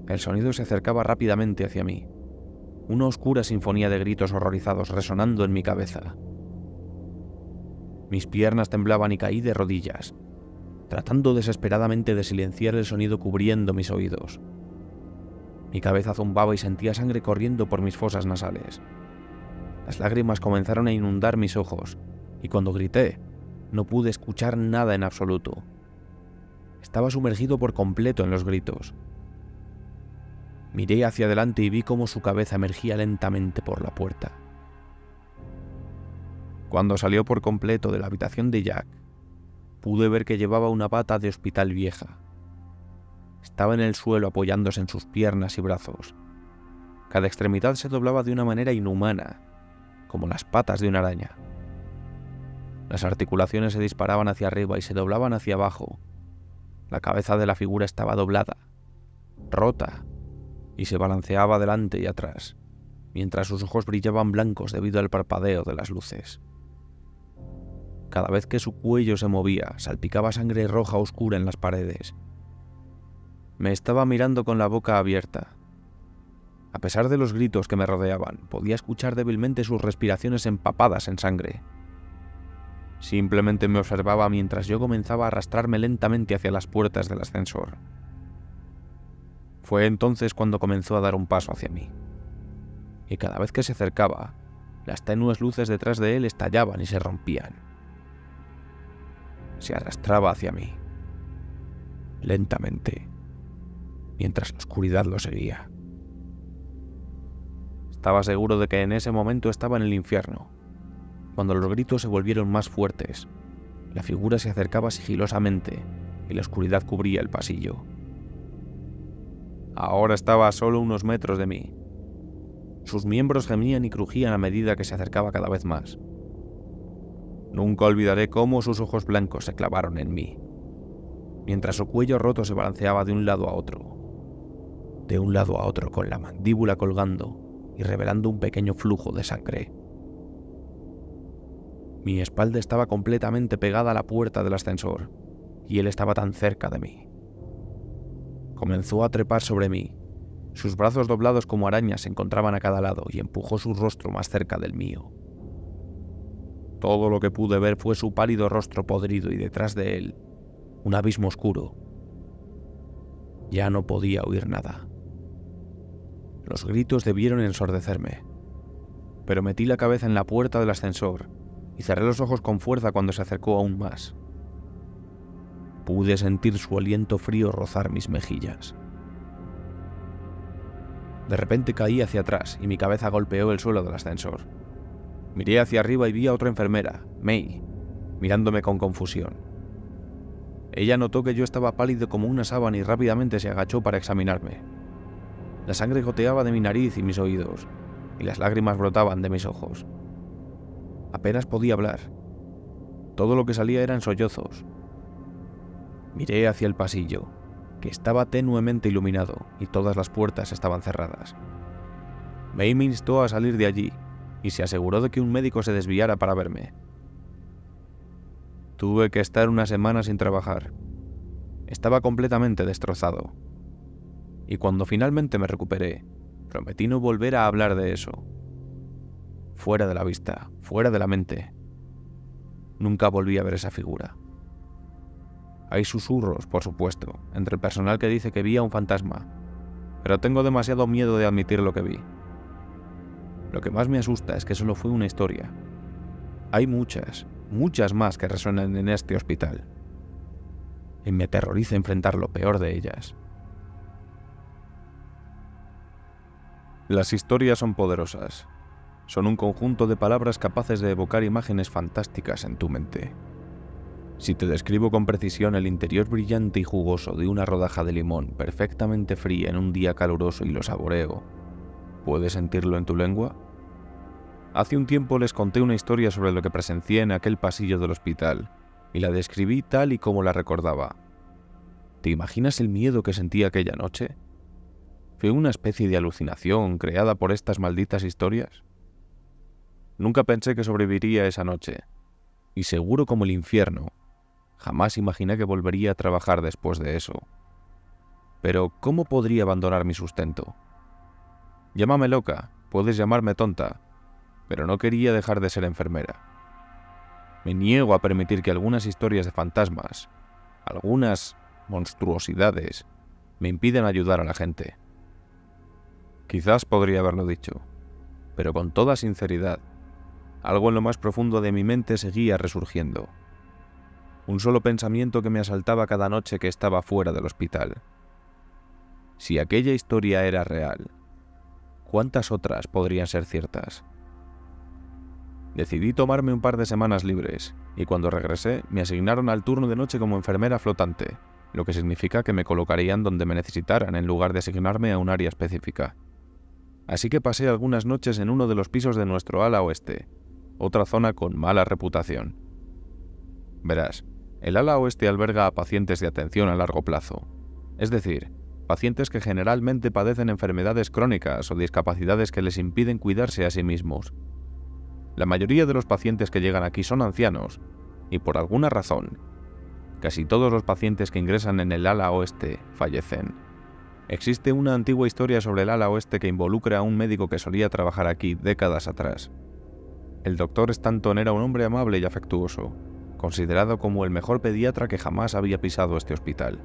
El sonido se acercaba rápidamente hacia mí, una oscura sinfonía de gritos horrorizados resonando en mi cabeza. Mis piernas temblaban y caí de rodillas, tratando desesperadamente de silenciar el sonido cubriendo mis oídos. Mi cabeza zumbaba y sentía sangre corriendo por mis fosas nasales. Las lágrimas comenzaron a inundar mis ojos, y cuando grité, no pude escuchar nada en absoluto. Estaba sumergido por completo en los gritos. Miré hacia adelante y vi cómo su cabeza emergía lentamente por la puerta. Cuando salió por completo de la habitación de Jack, pude ver que llevaba una bata de hospital vieja. Estaba en el suelo apoyándose en sus piernas y brazos. Cada extremidad se doblaba de una manera inhumana, como las patas de una araña. Las articulaciones se disparaban hacia arriba y se doblaban hacia abajo. La cabeza de la figura estaba doblada, rota, y se balanceaba adelante y atrás, mientras sus ojos brillaban blancos debido al parpadeo de las luces. Cada vez que su cuello se movía, salpicaba sangre roja oscura en las paredes. Me estaba mirando con la boca abierta. A pesar de los gritos que me rodeaban, podía escuchar débilmente sus respiraciones empapadas en sangre. Simplemente me observaba mientras yo comenzaba a arrastrarme lentamente hacia las puertas del ascensor. Fue entonces cuando comenzó a dar un paso hacia mí. Y cada vez que se acercaba, las tenues luces detrás de él estallaban y se rompían. Se arrastraba hacia mí, lentamente, mientras la oscuridad lo seguía. Estaba seguro de que en ese momento estaba en el infierno. Cuando los gritos se volvieron más fuertes, la figura se acercaba sigilosamente y la oscuridad cubría el pasillo. Ahora estaba a solo unos metros de mí. Sus miembros gemían y crujían a medida que se acercaba cada vez más. Nunca olvidaré cómo sus ojos blancos se clavaron en mí, mientras su cuello roto se balanceaba de un lado a otro con la mandíbula colgando y revelando un pequeño flujo de sangre. Mi espalda estaba completamente pegada a la puerta del ascensor, y él estaba tan cerca de mí. Comenzó a trepar sobre mí. Sus brazos doblados como arañas se encontraban a cada lado y empujó su rostro más cerca del mío. Todo lo que pude ver fue su pálido rostro podrido y detrás de él, un abismo oscuro. Ya no podía oír nada. Los gritos debieron ensordecerme, pero metí la cabeza en la puerta del ascensor y cerré los ojos con fuerza cuando se acercó aún más. Pude sentir su aliento frío rozar mis mejillas. De repente caí hacia atrás y mi cabeza golpeó el suelo del ascensor. Miré hacia arriba y vi a otra enfermera, May, mirándome con confusión. Ella notó que yo estaba pálido como una sábana y rápidamente se agachó para examinarme. La sangre goteaba de mi nariz y mis oídos, y las lágrimas brotaban de mis ojos. Apenas podía hablar. Todo lo que salía eran sollozos. Miré hacia el pasillo, que estaba tenuemente iluminado y todas las puertas estaban cerradas. May me instó a salir de allí y se aseguró de que un médico se desviara para verme. Tuve que estar una semana sin trabajar. Estaba completamente destrozado. Y cuando finalmente me recuperé, prometí no volver a hablar de eso. Fuera de la vista, fuera de la mente. Nunca volví a ver esa figura. Hay susurros, por supuesto, entre el personal que dice que vi a un fantasma, pero tengo demasiado miedo de admitir lo que vi. Lo que más me asusta es que solo fue una historia. Hay muchas más que resuenan en este hospital. Y me aterroriza enfrentar lo peor de ellas. Las historias son poderosas. Son un conjunto de palabras capaces de evocar imágenes fantásticas en tu mente. Si te describo con precisión el interior brillante y jugoso de una rodaja de limón perfectamente fría en un día caluroso y lo saboreo, ¿puedes sentirlo en tu lengua? Hace un tiempo les conté una historia sobre lo que presencié en aquel pasillo del hospital y la describí tal y como la recordaba. ¿Te imaginas el miedo que sentí aquella noche? ¿Fue una especie de alucinación creada por estas malditas historias? Nunca pensé que sobreviviría esa noche, y seguro como el infierno, jamás imaginé que volvería a trabajar después de eso. Pero, ¿cómo podría abandonar mi sustento? Llámame loca, puedes llamarme tonta, pero no quería dejar de ser enfermera. Me niego a permitir que algunas historias de fantasmas, algunas monstruosidades, me impidan ayudar a la gente. Quizás podría haberlo dicho, pero con toda sinceridad, algo en lo más profundo de mi mente seguía resurgiendo. Un solo pensamiento que me asaltaba cada noche que estaba fuera del hospital. Si aquella historia era real, ¿cuántas otras podrían ser ciertas? Decidí tomarme un par de semanas libres, y cuando regresé me asignaron al turno de noche como enfermera flotante, lo que significa que me colocarían donde me necesitaran en lugar de asignarme a un área específica. Así que pasé algunas noches en uno de los pisos de nuestro ala oeste, otra zona con mala reputación. Verás, el ala oeste alberga a pacientes de atención a largo plazo, es decir, pacientes que generalmente padecen enfermedades crónicas o discapacidades que les impiden cuidarse a sí mismos. La mayoría de los pacientes que llegan aquí son ancianos, y por alguna razón, casi todos los pacientes que ingresan en el ala oeste fallecen. Existe una antigua historia sobre el ala oeste que involucra a un médico que solía trabajar aquí décadas atrás. El Dr. Stanton era un hombre amable y afectuoso, considerado como el mejor pediatra que jamás había pisado este hospital.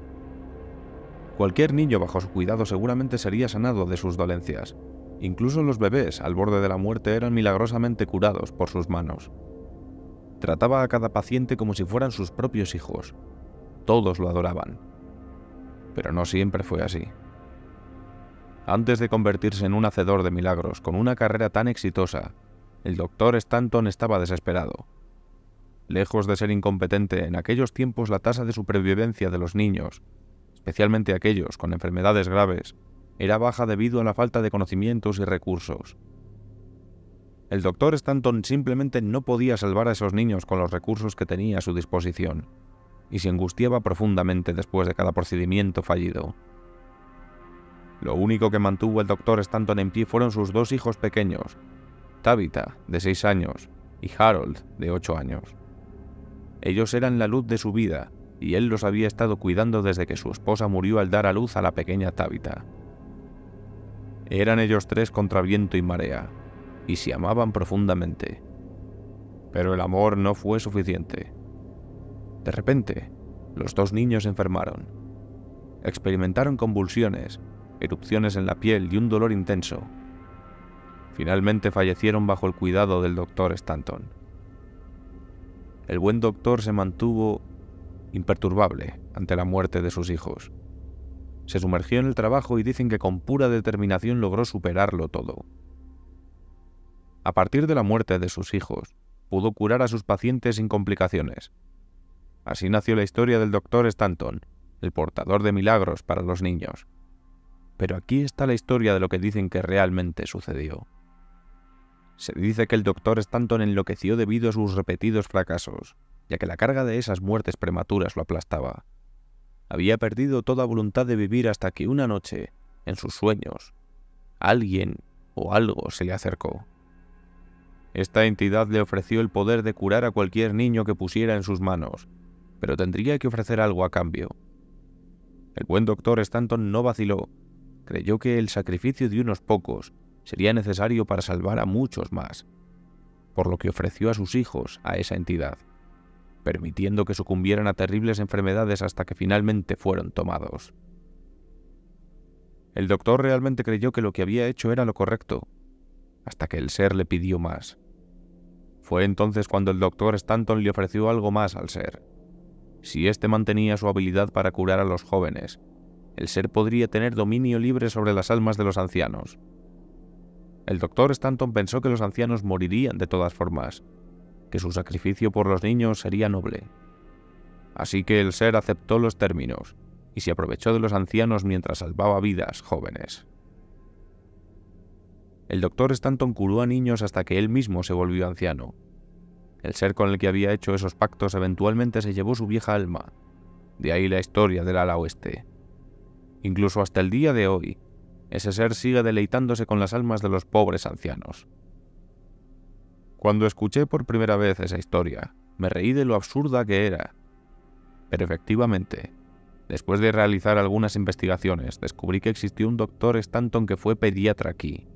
Cualquier niño bajo su cuidado seguramente sería sanado de sus dolencias. Incluso los bebés al borde de la muerte eran milagrosamente curados por sus manos. Trataba a cada paciente como si fueran sus propios hijos. Todos lo adoraban. Pero no siempre fue así. Antes de convertirse en un hacedor de milagros con una carrera tan exitosa, el Dr. Stanton estaba desesperado. Lejos de ser incompetente, en aquellos tiempos la tasa de supervivencia de los niños, especialmente aquellos con enfermedades graves, era baja debido a la falta de conocimientos y recursos. El Dr. Stanton simplemente no podía salvar a esos niños con los recursos que tenía a su disposición, y se angustiaba profundamente después de cada procedimiento fallido. Lo único que mantuvo al Dr. Stanton en pie fueron sus dos hijos pequeños, Tabitha, de 6 años, y Harold, de 8 años. Ellos eran la luz de su vida, y él los había estado cuidando desde que su esposa murió al dar a luz a la pequeña Tabitha. Eran ellos tres contra viento y marea, y se amaban profundamente. Pero el amor no fue suficiente. De repente, los dos niños se enfermaron. Experimentaron convulsiones, erupciones en la piel y un dolor intenso. Finalmente fallecieron bajo el cuidado del Dr. Stanton. El buen doctor se mantuvo imperturbable ante la muerte de sus hijos. Se sumergió en el trabajo y dicen que con pura determinación logró superarlo todo. A partir de la muerte de sus hijos, pudo curar a sus pacientes sin complicaciones. Así nació la historia del Dr. Stanton, el portador de milagros para los niños. Pero aquí está la historia de lo que dicen que realmente sucedió. Se dice que el Dr. Stanton enloqueció debido a sus repetidos fracasos, ya que la carga de esas muertes prematuras lo aplastaba. Había perdido toda voluntad de vivir hasta que una noche, en sus sueños, alguien o algo se le acercó. Esta entidad le ofreció el poder de curar a cualquier niño que pusiera en sus manos, pero tendría que ofrecer algo a cambio. El buen Dr. Stanton no vaciló. Creyó que el sacrificio de unos pocos sería necesario para salvar a muchos más, por lo que ofreció a sus hijos a esa entidad, permitiendo que sucumbieran a terribles enfermedades hasta que finalmente fueron tomados. El doctor realmente creyó que lo que había hecho era lo correcto, hasta que el ser le pidió más. Fue entonces cuando el Dr. Stanton le ofreció algo más al ser. Si éste mantenía su habilidad para curar a los jóvenes, el ser podría tener dominio libre sobre las almas de los ancianos. El doctor Stanton pensó que los ancianos morirían de todas formas, que su sacrificio por los niños sería noble. Así que el ser aceptó los términos y se aprovechó de los ancianos mientras salvaba vidas jóvenes. El doctor Stanton curó a niños hasta que él mismo se volvió anciano. El ser con el que había hecho esos pactos eventualmente se llevó su vieja alma. De ahí la historia del ala oeste. Incluso hasta el día de hoy, ese ser sigue deleitándose con las almas de los pobres ancianos. Cuando escuché por primera vez esa historia, me reí de lo absurda que era. Pero efectivamente, después de realizar algunas investigaciones, descubrí que existió un doctor Stanton que fue pediatra aquí.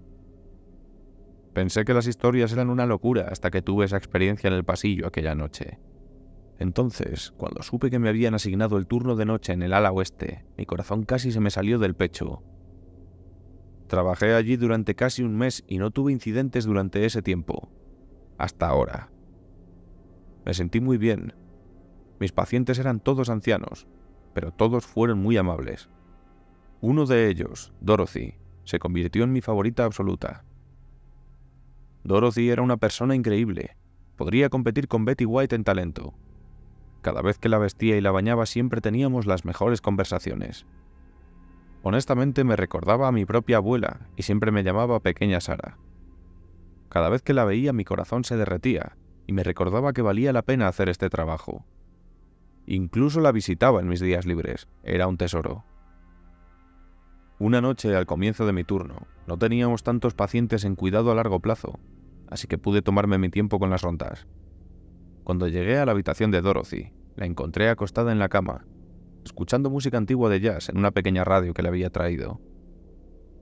Pensé que las historias eran una locura hasta que tuve esa experiencia en el pasillo aquella noche. Entonces, cuando supe que me habían asignado el turno de noche en el ala oeste, mi corazón casi se me salió del pecho. Trabajé allí durante casi un mes y no tuve incidentes durante ese tiempo. Hasta ahora. Me sentí muy bien. Mis pacientes eran todos ancianos, pero todos fueron muy amables. Uno de ellos, Dorothy, se convirtió en mi favorita absoluta. Dorothy era una persona increíble. Podría competir con Betty White en talento. Cada vez que la vestía y la bañaba siempre teníamos las mejores conversaciones. Honestamente me recordaba a mi propia abuela y siempre me llamaba Pequeña Sara. Cada vez que la veía mi corazón se derretía y me recordaba que valía la pena hacer este trabajo. Incluso la visitaba en mis días libres. Era un tesoro. Una noche, al comienzo de mi turno, no teníamos tantos pacientes en cuidado a largo plazo, así que pude tomarme mi tiempo con las rondas. Cuando llegué a la habitación de Dorothy, la encontré acostada en la cama, escuchando música antigua de jazz en una pequeña radio que le había traído.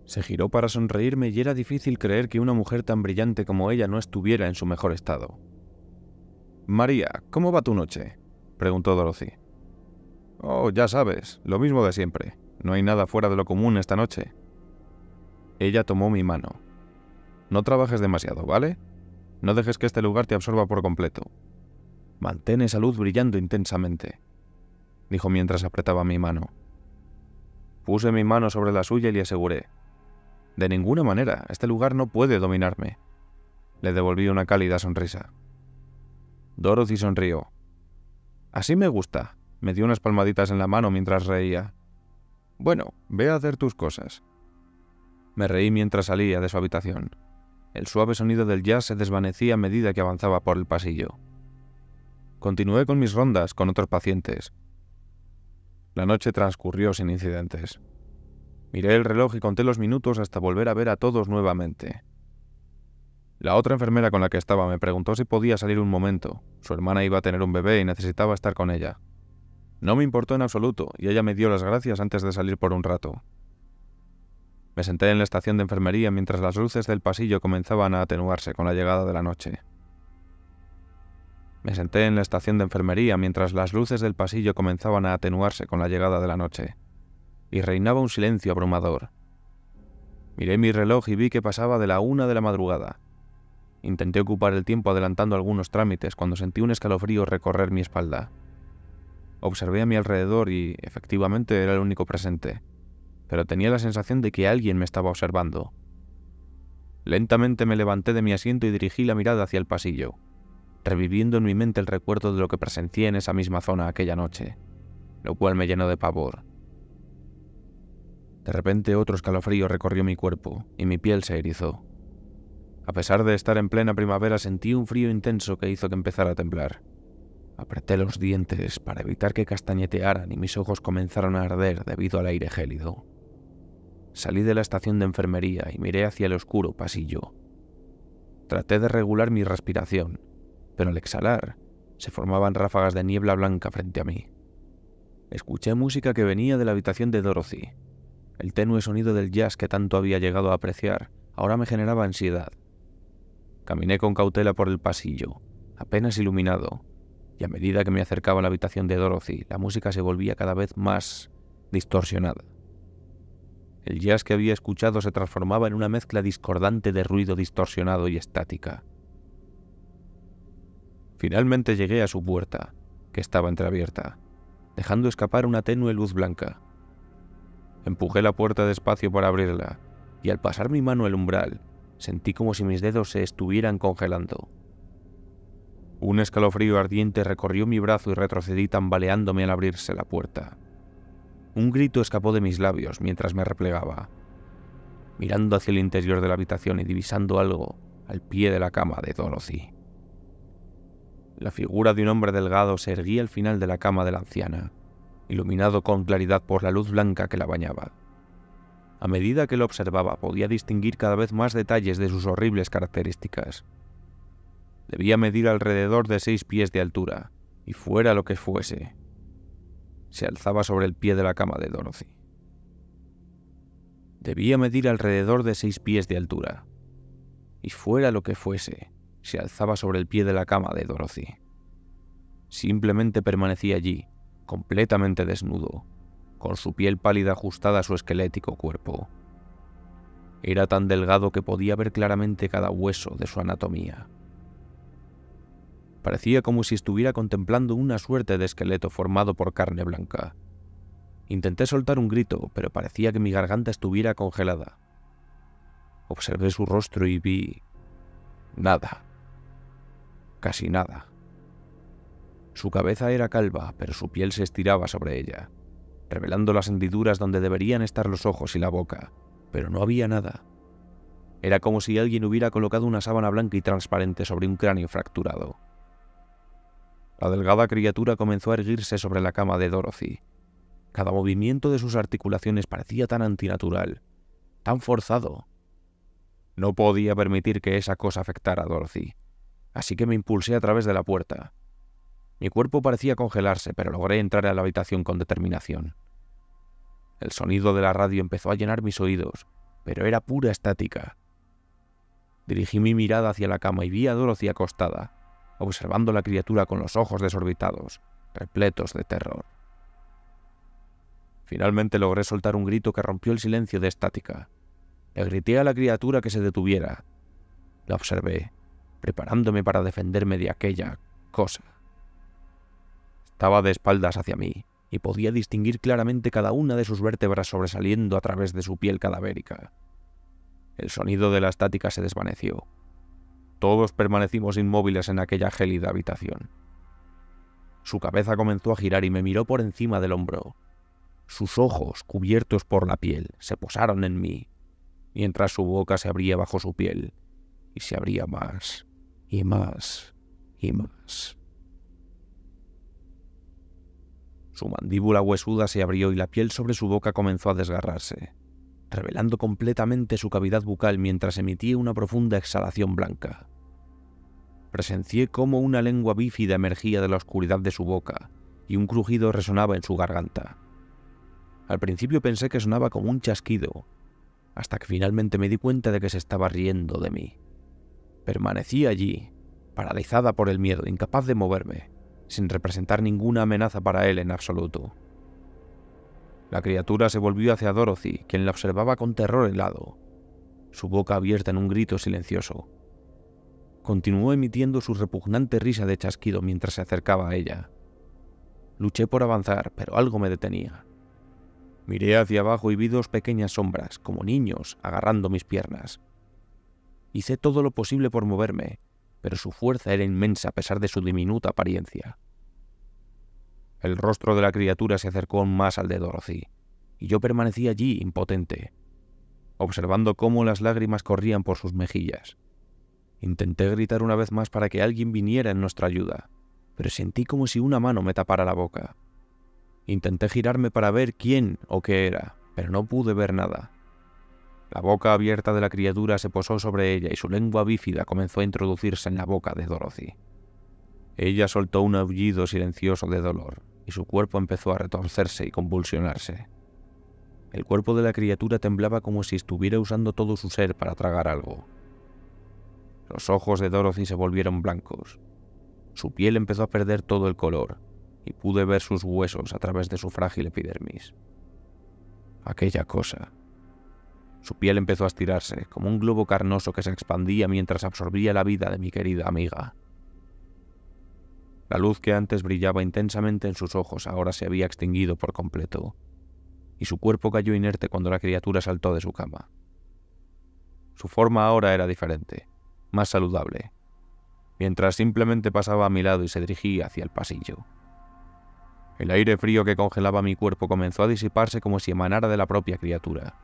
Se giró para sonreírme y era difícil creer que una mujer tan brillante como ella no estuviera en su mejor estado. «María, ¿cómo va tu noche?», preguntó Dorothy. «Oh, ya sabes, lo mismo de siempre. No hay nada fuera de lo común esta noche». Ella tomó mi mano. «No trabajes demasiado, ¿vale? No dejes que este lugar te absorba por completo. Mantén esa luz brillando intensamente», dijo mientras apretaba mi mano. Puse mi mano sobre la suya y le aseguré: «De ninguna manera, este lugar no puede dominarme». Le devolví una cálida sonrisa. Dorothy sonrió. «Así me gusta», me dio unas palmaditas en la mano mientras reía. «Bueno, ve a hacer tus cosas». Me reí mientras salía de su habitación. El suave sonido del jazz se desvanecía a medida que avanzaba por el pasillo. Continué con mis rondas con otros pacientes. La noche transcurrió sin incidentes. Miré el reloj y conté los minutos hasta volver a ver a todos nuevamente. La otra enfermera con la que estaba me preguntó si podía salir un momento. Su hermana iba a tener un bebé y necesitaba estar con ella. No me importó en absoluto y ella me dio las gracias antes de salir por un rato. Me senté en la estación de enfermería mientras las luces del pasillo comenzaban a atenuarse con la llegada de la noche. Y reinaba un silencio abrumador. Miré mi reloj y vi que pasaba de la 1 de la madrugada. Intenté ocupar el tiempo adelantando algunos trámites cuando sentí un escalofrío recorrer mi espalda. Observé a mi alrededor y, efectivamente, era el único presente, pero tenía la sensación de que alguien me estaba observando. Lentamente me levanté de mi asiento y dirigí la mirada hacia el pasillo, reviviendo en mi mente el recuerdo de lo que presencié en esa misma zona aquella noche, lo cual me llenó de pavor. De repente otro escalofrío recorrió mi cuerpo y mi piel se erizó. A pesar de estar en plena primavera, sentí un frío intenso que hizo que empezara a temblar. Apreté los dientes para evitar que castañetearan y mis ojos comenzaron a arder debido al aire gélido. Salí de la estación de enfermería y miré hacia el oscuro pasillo. Traté de regular mi respiración, pero al exhalar se formaban ráfagas de niebla blanca frente a mí. Escuché música que venía de la habitación de Dorothy. El tenue sonido del jazz que tanto había llegado a apreciar ahora me generaba ansiedad. Caminé con cautela por el pasillo, apenas iluminado, y a medida que me acercaba a la habitación de Dorothy, la música se volvía cada vez más distorsionada. El jazz que había escuchado se transformaba en una mezcla discordante de ruido distorsionado y estática. Finalmente llegué a su puerta, que estaba entreabierta, dejando escapar una tenue luz blanca. Empujé la puerta despacio para abrirla, y al pasar mi mano el umbral, Sentí como si mis dedos se estuvieran congelando. Un escalofrío ardiente recorrió mi brazo y retrocedí tambaleándome al abrirse la puerta. Un grito escapó de mis labios mientras me replegaba, mirando hacia el interior de la habitación y divisando algo al pie de la cama de Dorothy. La figura de un hombre delgado se erguía al final de la cama de la anciana, iluminado con claridad por la luz blanca que la bañaba. A medida que lo observaba, podía distinguir cada vez más detalles de sus horribles características. Debía medir alrededor de 6 pies de altura, y fuera lo que fuese, se alzaba sobre el pie de la cama de Dorothy. Debía medir alrededor de 6 pies de altura, y fuera lo que fuese, se alzaba sobre el pie de la cama de Dorothy. Simplemente permanecía allí, completamente desnudo, con su piel pálida ajustada a su esquelético cuerpo. Era tan delgado que podía ver claramente cada hueso de su anatomía. Parecía como si estuviera contemplando una suerte de esqueleto formado por carne blanca. Intenté soltar un grito, pero parecía que mi garganta estuviera congelada. Observé su rostro y vi... nada. Casi nada. Su cabeza era calva, pero su piel se estiraba sobre ella, revelando las hendiduras donde deberían estar los ojos y la boca, pero no había nada. Era como si alguien hubiera colocado una sábana blanca y transparente sobre un cráneo fracturado. La delgada criatura comenzó a erguirse sobre la cama de Dorothy. Cada movimiento de sus articulaciones parecía tan antinatural, tan forzado. No podía permitir que esa cosa afectara a Dorothy, así que me impulsé a través de la puerta. Mi cuerpo parecía congelarse, pero logré entrar a la habitación con determinación. El sonido de la radio empezó a llenar mis oídos, pero era pura estática. Dirigí mi mirada hacia la cama y vi a Dorothy acostada, observando la criatura con los ojos desorbitados, repletos de terror. Finalmente logré soltar un grito que rompió el silencio de estática. Le grité a la criatura que se detuviera. La observé, preparándome para defenderme de aquella cosa. Estaba de espaldas hacia mí, y podía distinguir claramente cada una de sus vértebras sobresaliendo a través de su piel cadavérica. El sonido de la estática se desvaneció. Todos permanecimos inmóviles en aquella gélida habitación. Su cabeza comenzó a girar y me miró por encima del hombro. Sus ojos, cubiertos por la piel, se posaron en mí, mientras su boca se abría bajo su piel, y se abría más, y más, y más. Su mandíbula huesuda se abrió y la piel sobre su boca comenzó a desgarrarse, revelando completamente su cavidad bucal mientras emitía una profunda exhalación blanca. Presencié cómo una lengua bífida emergía de la oscuridad de su boca y un crujido resonaba en su garganta. Al principio pensé que sonaba como un chasquido, hasta que finalmente me di cuenta de que se estaba riendo de mí. Permanecí allí, paralizada por el miedo, incapaz de moverme, sin representar ninguna amenaza para él en absoluto. La criatura se volvió hacia Dorothy, quien la observaba con terror helado, su boca abierta en un grito silencioso. Continuó emitiendo su repugnante risa de chasquido mientras se acercaba a ella. Luché por avanzar, pero algo me detenía. Miré hacia abajo y vi 2 pequeñas sombras, como niños, agarrando mis piernas. Hice todo lo posible por moverme, pero su fuerza era inmensa a pesar de su diminuta apariencia. El rostro de la criatura se acercó aún más al de Dorothy, y yo permanecí allí impotente, observando cómo las lágrimas corrían por sus mejillas. Intenté gritar una vez más para que alguien viniera en nuestra ayuda, pero sentí como si una mano me tapara la boca. Intenté girarme para ver quién o qué era, pero no pude ver nada. La boca abierta de la criatura se posó sobre ella y su lengua bífida comenzó a introducirse en la boca de Dorothy. Ella soltó un aullido silencioso de dolor y su cuerpo empezó a retorcerse y convulsionarse. El cuerpo de la criatura temblaba como si estuviera usando todo su ser para tragar algo. Los ojos de Dorothy se volvieron blancos. Su piel empezó a perder todo el color y pude ver sus huesos a través de su frágil epidermis. Aquella cosa. Su piel empezó a estirarse, como un globo carnoso que se expandía mientras absorbía la vida de mi querida amiga. La luz que antes brillaba intensamente en sus ojos ahora se había extinguido por completo, y su cuerpo cayó inerte cuando la criatura saltó de su cama. Su forma ahora era diferente, más saludable, mientras simplemente pasaba a mi lado y se dirigía hacia el pasillo. El aire frío que congelaba mi cuerpo comenzó a disiparse como si emanara de la propia criatura.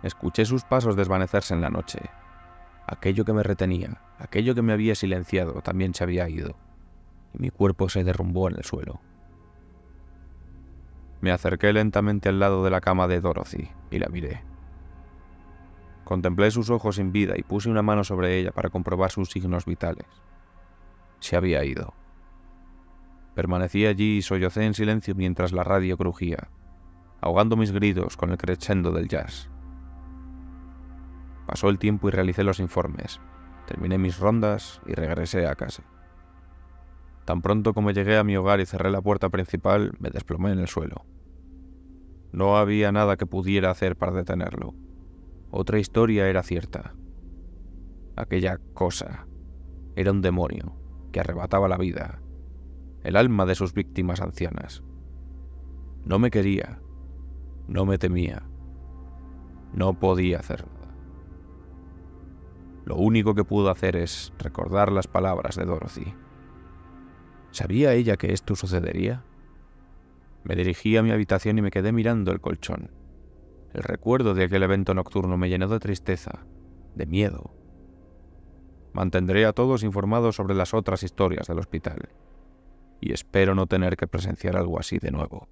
Escuché sus pasos desvanecerse en la noche. Aquello que me retenía, aquello que me había silenciado, también se había ido, y mi cuerpo se derrumbó en el suelo. Me acerqué lentamente al lado de la cama de Dorothy y la miré. Contemplé sus ojos sin vida y puse una mano sobre ella para comprobar sus signos vitales. Se había ido. Permanecí allí y sollocé en silencio mientras la radio crujía, ahogando mis gritos con el crescendo del jazz. Pasó el tiempo y realicé los informes. Terminé mis rondas y regresé a casa. Tan pronto como llegué a mi hogar y cerré la puerta principal, me desplomé en el suelo. No había nada que pudiera hacer para detenerlo. Otra historia era cierta. Aquella cosa era un demonio que arrebataba la vida, el alma de sus víctimas ancianas. No me quería, no me temía, no podía hacer nada. Lo único que pudo hacer es recordar las palabras de Dorothy. ¿Sabía ella que esto sucedería? Me dirigí a mi habitación y me quedé mirando el colchón. El recuerdo de aquel evento nocturno me llenó de tristeza, de miedo. Mantendré a todos informados sobre las otras historias del hospital, y espero no tener que presenciar algo así de nuevo.